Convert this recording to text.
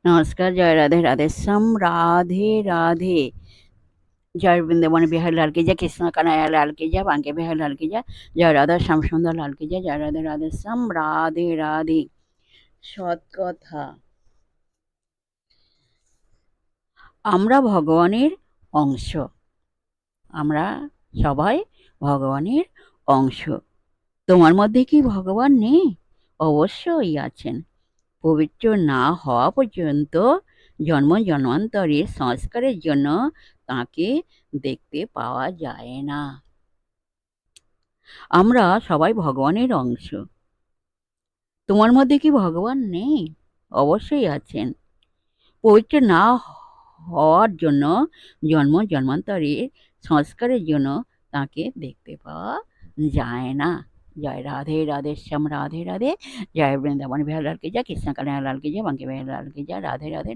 नमस्कार, जय राधे राधे श्याम राधे राधे। जय वृंदावन बिहार लाल की जय, कृष्ण कन्हैया लाल की जय, बांके बिहार लाल की जय, जय राधा श्याम सुंदर लाल की जय, जय राधे राधे श्याम राधे राधे। সৎ কথা, আমরা ভগবানের অংশ। আমরা সবাই ভগবানের অংশ। তোমার মধ্যে কি ভগবান নেই? অবশ্যই আছেন। পবিত্র না হওয়া পর্যন্ত জন্ম জন্মান্তরের সংস্কারের জন্য তাঁকে দেখতে পাওয়া যায় না। আমরা সবাই ভগবানের অংশ। তোমার মধ্যে কি ভগবান নেই? অবশ্যই আছেন। পবিত্র না হওয়ার জন্য জন্ম জন্মান্তরের সংস্কারের জন্য তাঁকে দেখতে পাওয়া যায় না। जय राधे राधे श्याम राधे राधे। जय वृंदावन बिहार लाल की जय, कृष्ण कन्हैया लाल की जय, बांके बिहार लाल की जय, राधे राधे।